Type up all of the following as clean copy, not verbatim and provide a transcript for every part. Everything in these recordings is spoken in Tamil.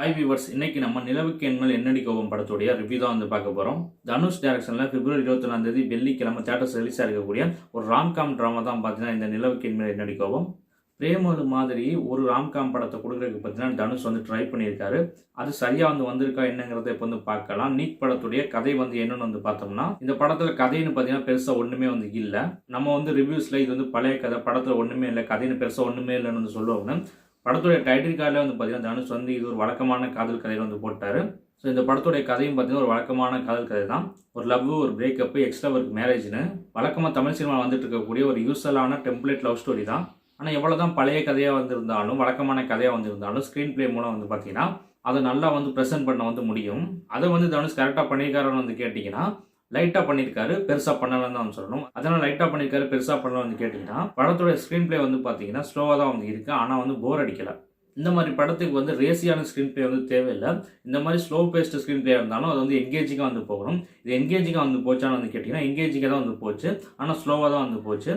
ஹாய் வியூவர்ஸ், இன்னைக்கு நம்ம நிலவுக்கு என்மேல் என்னடி கோபம் படத்துடைய ரிவ்யூ தான் வந்து பார்க்க போகிறோம். தனுஷ் டைரக்ஷனில் பிப்ரவரி 21 வெள்ளிக்கிழமை தேட்டர்ஸ் ரிலீஸ் ஆகிருக்கக்கூடிய ஒரு ராம்காம் ட்ராமா தான் பார்த்தீங்கன்னா இந்த நிலவுக்கு என்மேல் என்னடி கோபம். பிரேமலு மாதிரி ஒரு ராம்காம் படத்தை கொடுக்குறதுக்கு பார்த்தீங்கன்னா தனுஷ் வந்து ட்ரை பண்ணியிருக்காரு. அது சரியாக வந்திருக்கா என்னங்கிறத இப்போ பார்க்கலாம். நீக் படத்துடைய கதை என்னன்னு பார்த்தோம்னா, இந்த படத்தில் கதைன்னு பார்த்தீங்கன்னா பெருசாக ஒன்றுமே இல்லை. நம்ம ரிவ்யூஸில் இது பழைய கதை, படத்தில் ஒன்றுமே இல்லை, கதைன்னு பெருசாக ஒன்றுமே இல்லைன்னு சொல்லுவாங்க. படத்துடைய டைட்டில் கார்டில் பார்த்தீங்கன்னா தனுஷ் இது ஒரு வழக்கமான காதல் கதையில் போட்டார். ஸோ இந்த படத்துடைய கதையும் பார்த்தீங்கன்னா ஒரு வழக்கமான காதல் கதை தான். ஒரு லவ், ஒரு பிரேக்கப், எக்ஸ்ட்ரா ஒர்க், மேரேஜ்னு வழக்கமாக தமிழ் சினிமா வந்துட்டு இருக்கக்கூடிய ஒரு யூஸ்வலான டெம்ப்ளேட் லவ் ஸ்டோரி தான். ஆனால் எவ்வளோ தான் பழைய கதையாக வந்திருந்தாலும், வழக்கமான கதையாக வந்திருந்தாலும், ஸ்க்ரீன் பிளே மூலம் பார்த்தீங்கன்னா அதை நல்லா ப்ரெசென்ட் பண்ண முடியும். அதை தனுஷ் கரெக்டாக பண்ணியிருக்காருன்னு கேட்டிங்கன்னா லைட்டாக பண்ணியிருக்காரு, பெருசாக பண்ணலன்னு தான் சொல்லணும். அதனால் லைட்டாக பண்ணியிருக்காரு, பெருசாக பண்ணலன்னு கேட்டிங்கன்னா படத்தோட ஸ்க்ரீன் பிளே பார்த்தீங்கன்னா ஸ்லோவாக தான் இருக்குது. ஆனால் போர் அடிக்கலை. இந்த மாதிரி படத்துக்கு ரேசியான ஸ்க்ரீன் பிளே தேவையில்லை. இந்த மாதிரி ஸ்லோ பேஸ்ட் ஸ்க்ரீன் பிளே இருந்தாலும் அது என்கேஜிங்காக போகணும். இது என்கேஜிங்காக போச்சான்னு கேட்டிங்கன்னா என்கேஜிங்காக தான் போச்சு. ஆனால் ஸ்லோவாக தான் போச்சு.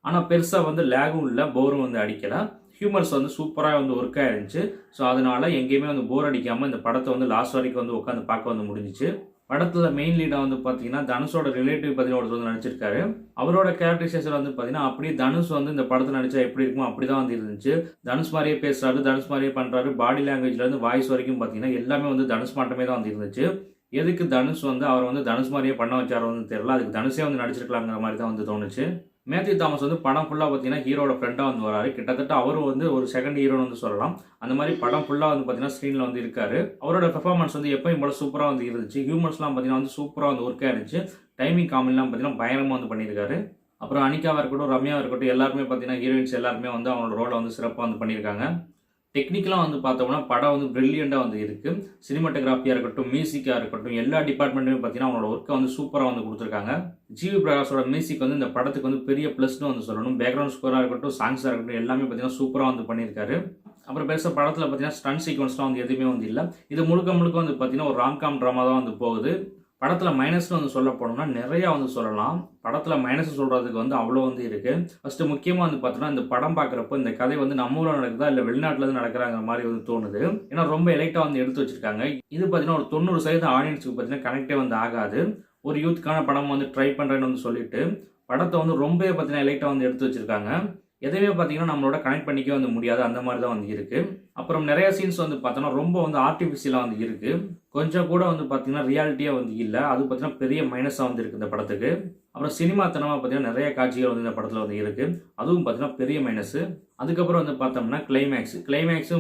ஆனால் பெருசாக லேகும் இல்லை, போரும் அடிக்கலை. ஹியூமர்ஸ் சூப்பராக ஒர்க் ஆயிருந்துச்சு. ஸோ அதனால் எங்கேயுமே போர் அடிக்காமல் இந்த படத்தை லாஸ்ட் வரைக்கும் உட்காந்து பார்க்க முடிஞ்சிச்சு. படத்தில் மெயின் லீடாக பார்த்தீங்கன்னா தனுஷோட ரிலேட்டிவ் பார்த்தீங்கன்னா ஒருத்தர் நடிச்சிருக்காரு. அவரோட கேரக்டரைசேஷன் பார்த்தீங்கன்னா அப்படியே தனுஷ் இந்த படத்தில் நடிச்சா எப்படி இருக்குமோ அப்படி தான் இருந்துச்சு. தனுஷ் மாதிரியே பேசுறாரு, தனுஷ் மாதிரியே பண்ணுறாரு. பாடி லாங்குவேஜ்லேருந்து வாய்ஸ் வரைக்கும் பார்த்தீங்கன்னா எல்லாமே தனுஷ் மாட்டமே தான் இருந்துச்சு. எதுக்கு தனுஷ் அவர் தனுஷ் மாதிரியே பண்ண வச்சாரோன்னு தெரியல. அதுக்கு தனுஷே நடிச்சிருக்கலாங்கிற மாதிரி தான் தோணுச்சு. மேத்யூ தாமஸ் படம் ஃபுல்லாக பார்த்தீங்கன்னா ஹீரோட ஃப்ரெண்டாக வராரு. கிட்டத்தட்ட அவரும் ஒரு செகண்ட் ஹீரோன்னு சொல்லலாம். அந்த மாதிரி படம் ஃபுல்லாக பார்த்தீங்கன்னா ஸ்க்ரீனில் இருக்காரு. அவரோட பெர்ஃபார்மன்ஸ் எப்பயும் போல சூப்பராக இருந்துச்சு. ஹியூமர்ஸ்லாம் பார்த்தீங்கன்னா சூப்பராக ஒர்க்காக இருந்துச்சு. டைமிங் காமெடிலாம் பார்த்தீங்கன்னா பயங்கரமாக பண்ணியிருக்காரு. அப்புறம் அனிகாவாக இருக்கட்டும், ரம்யாவாக இருக்கட்டும், எல்லாருமே பார்த்தீங்கன்னா ஹீரோயின்ஸ் எல்லாருமே அவங்களோட ரோலை சிறப்பாக பண்ணியிருக்காங்க. டெக்னிக்கலாக பார்த்தோம்னா படம் பிரில்லியண்டாக இருக்குது. சினிமாட்டோகிராஃபியாக இருக்கட்டும், மியூசிக்காக இருக்கட்டும், எல்லா டிபார்ட்மெண்ட்டுமே பார்த்தீங்கன்னா அவங்களோட ஒர்க்கை சூப்பராக கொடுத்துருக்காங்க. ஜிவி பிரகாஷோட மியூசிக் இந்த படத்துக்கு பெரிய ப்ளஸ்னு சொல்லணும். பேக்ரவுண்ட் ஸ்கோராக இருக்கட்டும், சாங்ஸாக இருக்கட்டும், எல்லாமே பார்த்தீங்கன்னா சூப்பராக பண்ணியிருக்காரு. அப்புறம் பெருசாக படத்தில் பார்த்தீங்கன்னா ஸ்டன்ட் சீக்வன்ஸ்லாம் எதுவுமே இல்லை. இது முழுக்க பார்த்தீங்கன்னா ஒரு ராம்காம் ட்ராமா தான் போகுது. படத்தில் மைனஸ்னு சொல்ல போனோம்னா நிறையா சொல்லலாம். படத்தில் மைனஸ் சொல்கிறதுக்கு அவ்வளோ இருக்குது. ஃபஸ்ட்டு முக்கியமாக பார்த்தோன்னா இந்த படம் பார்க்குறப்போ இந்த கதை நம்ம ஊரில் நடக்குதா இல்லை வெளிநாட்டில் நடக்கிறாங்கிற மாதிரி தோணுது. ஏன்னா ரொம்ப எலைட்டாக எடுத்து வச்சிருக்காங்க. இது பார்த்தீங்கன்னா ஒரு 90% ஆடியன்ஸுக்கு பார்த்தீங்கன்னா கனெக்டே ஆகாது. ஒரு யூத்துக்கான படம் ட்ரை பண்ணுறேன்னு சொல்லிட்டு படத்தை ரொம்ப பார்த்தீங்கன்னா எலைட்டாக எடுத்து வச்சிருக்காங்க. எதுவுமே பார்த்தீங்கன்னா நம்மளோட கனெக்ட் பண்ணிக்க முடியாது. அந்த மாதிரி தான் இருக்குது. அப்புறம் நிறைய சீன்ஸ் பார்த்தோன்னா ரொம்ப ஆர்டிஃபிஷியலாக இருக்குது. கொஞ்சம் கூட பார்த்தீங்கன்னா ரியாலிட்டியாக இல்லை. அது பார்த்தீங்கன்னா பெரிய மைனஸாக இருக்குது இந்த படத்துக்கு. அப்புறம் சினிமாத்தனமாக பார்த்தீங்கன்னா நிறைய காட்சிகள் இந்த படத்தில் இருக்குது. அதுவும் பார்த்தீங்கன்னா பெரிய மைனஸு. அதுக்கப்புறம் பார்த்தோம்னா கிளைமேக்ஸும்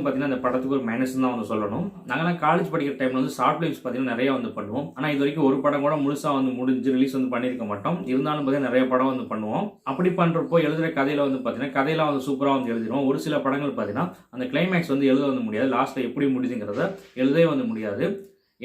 பார்த்தீங்கன்னா இந்த படத்துக்கு ஒரு மைனஸ் தான் சொல்லணும். நாங்கள்லாம் காலேஜ் படிக்கிற டைமில் ஷார்ட் ஃபிலிம்ஸ் பார்த்தீங்கன்னா நிறைய பண்ணுவோம். ஆனால் இது வரைக்கும் ஒரு படம் கூட முழுசாக முடிஞ்சு ரிலீஸ் பண்ணியிருக்க மாட்டோம். இருந்தாலும் பார்த்தீங்கன்னா நிறைய படம் பண்ணுவோம். அப்படி பண்ணுறப்போ எழுதுகிற கதையில் பார்த்தீங்கன்னா கதையெல்லாம் சூப்பராக எழுதிடுவோம். ஒரு சில படங்கள் பார்த்தீங்கன்னா அந்த கிளைமேக்ஸ் எழுத முடியாது. லாஸ்ட்டில் எப்படி முடியுதுங்கிறத எழுதவே முடியாது.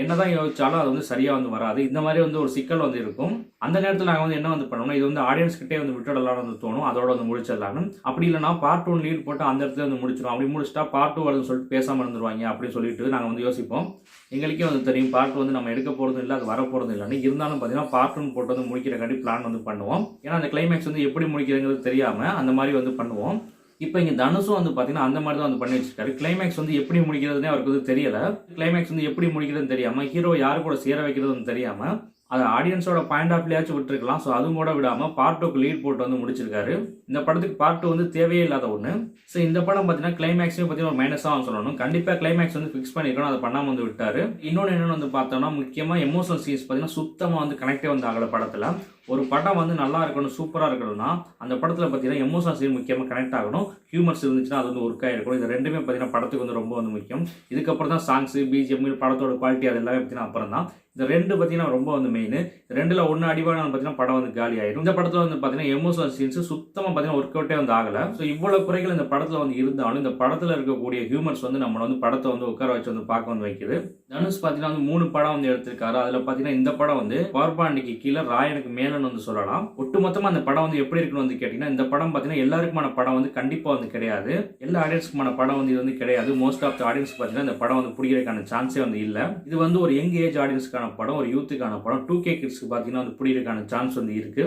என்னதான் யோசிச்சாலும் அது சரியாக வராது. இந்த மாதிரி ஒரு சிக்கல் இருக்கும். அந்த நேரத்தில் நாங்கள் என்ன பண்ணோம்னா இது ஆடியன்ஸ் கிட்டே விட்டுடலாம்னு தோணும். அதோட முடிச்சிடலாம்னு. அப்படி இல்லைனா பார்ட் 1 லீட் போட்டு அந்த இடத்துல முடிச்சிடும். அப்படி முடிச்சிட்டா பார்ட் 2 வருதுன்னு சொல்லிட்டு பேசாமல் இருந்துருவாங்க அப்படின்னு சொல்லிட்டு நாங்கள் யோசிப்போம். எங்களுக்கே தெரியும் பார்ட் நம்ம எடுக்க போகிறதும் இல்லை, அது வர போகிறதும் இல்லைன்னு. இருந்தாலும் பார்த்தீங்கன்னா பார்ட் 1 போட்டு முடிக்கிறக்காண்டி பிளான் பண்ணுவோம். ஏன்னா அந்த கிளைமேக்ஸ் எப்படி முடிக்கிறதுங்கிறது தெரியாமல் அந்த மாதிரி பண்ணுவோம். இப்போ இங்கே தனுஷும் பார்த்தீங்கன்னா அந்த மாதிரி தான் பண்ணி வச்சிருக்காரு. கிளைமேக்ஸ் எப்படி முடிக்கிறதுனே அவருக்கு தெரியல. கிளைமேக்ஸ் எப்படி முடிக்கிறதுன்னு தெரியாமல், ஹீரோ யாரு கூட சேர வைக்கிறதுன்னு தெரியாமல், அதை ஆடியன்ஸோட பாயிண்ட் ஆஃப் வியூவாச்சும் விட்டுருக்கலாம். ஸோ அதுவும் கூட விடாமல் பார்ட் 2க்கு லீட் போட்டு முடிச்சிருக்காரு. இந்த படத்துக்கு பார்ட் 2 தேவையே இல்லாத ஒன்று. ஸோ இந்த படம் பார்த்தீங்கன்னா கிளைமேக்ஸையும் பார்த்தீங்கன்னா ஒரு மைனஸாக சொல்லணும். கண்டிப்பாக கிளைமேக்ஸ் ஃபிக்ஸ் பண்ணிருக்கணும். அதை பண்ணாமல் விட்டாரு. இன்னொன்று என்னென்னு பார்த்தோம்னா முக்கியமாக எமோஷனல் சீன்ஸ் பார்த்தீங்கன்னா சுத்தமாக கனெக்டே ஆகலை படத்தில். ஒரு படம் நல்லா இருக்கணும், சூப்பராக இருக்கணும்னா அந்த படத்தில் பார்த்தீங்கன்னா எமோஷனல் சீன் முக்கியமாக கனெக்ட் ஆகணும். ஹியூமர்ஸ் இருந்துச்சுன்னா அது ஒர்க் ஆகிருக்கணும். இது ரெண்டுமே பார்த்தீங்கன்னா படத்துக்கு ரொம்ப முக்கியம். இதுக்கப்புறம் தான் சாங்ஸ், பிஜிஎம், படத்தோட குவாலிட்டி அது எல்லாமே பார்த்தீங்கன்னா அப்புறம் தான். இந்த ரெண்டு பார்த்தீங்கன்னா ரொம்ப மெயின். ரெண்டில் ஒன்று அடிவான பார்த்தீங்கன்னா படம் காலி ஆயிடும். இந்த படத்தில் பார்த்தீங்கன்னா எமோஷனல் சீன்ஸ் சுத்தமாக பார்த்தீங்கன்னா ஒர்க் அவுட்டே ஆகலை. ஸோ இவ்வளோ குறைகள் இந்த படத்தில் இருந்தாலும் இந்த படத்தில் இருக்கக்கூடிய ஹியூமர்ஸ் நம்மளை படத்தை உட்கார வச்சு பார்க்க வைக்குது. தனுஷ் பார்த்தீங்கன்னா 3 படம் எடுத்திருக்காரு. அதில் பார்த்தீங்கன்னா இந்த படம் பவர்பாண்டிக்கு கீழே ராயனுக்கு மேலன்னு சொல்லலாம். ஒட்டுமொத்தமாக அந்த படம் எப்படி இருக்குன்னு கேட்டிங்கன்னா இந்த படம் பார்த்தீங்கன்னா எல்லாருக்குமான படம் கண்டிப்பாக கிடையாது. எல்லா ஆடியன்ஸுக்குமான படம் இது கிடையாது. மோஸ்ட் ஆஃப் த ஆடியன்ஸ் பார்த்தீங்கன்னா இந்த படம் பிடிக்கிறதுக்கான சான்ஸே இல்லை. இது ஒரு யங் ஏஜ் ஆடியன்ஸ்க்கான படம், ஒரு யூத்துக்கான படம். 2K கிட்ஸ்க்கு பார்த்தீங்கன்னா பிடிக்கிறதுக்கான சான்ஸ் இருக்கு.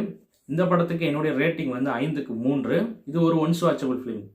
இந்த படத்துக்கு என்னுடைய ரேட்டிங் 5க்கு 3. இது ஒரு ஒன்ஸ் வாட்சபிள் ஃபிலிம்.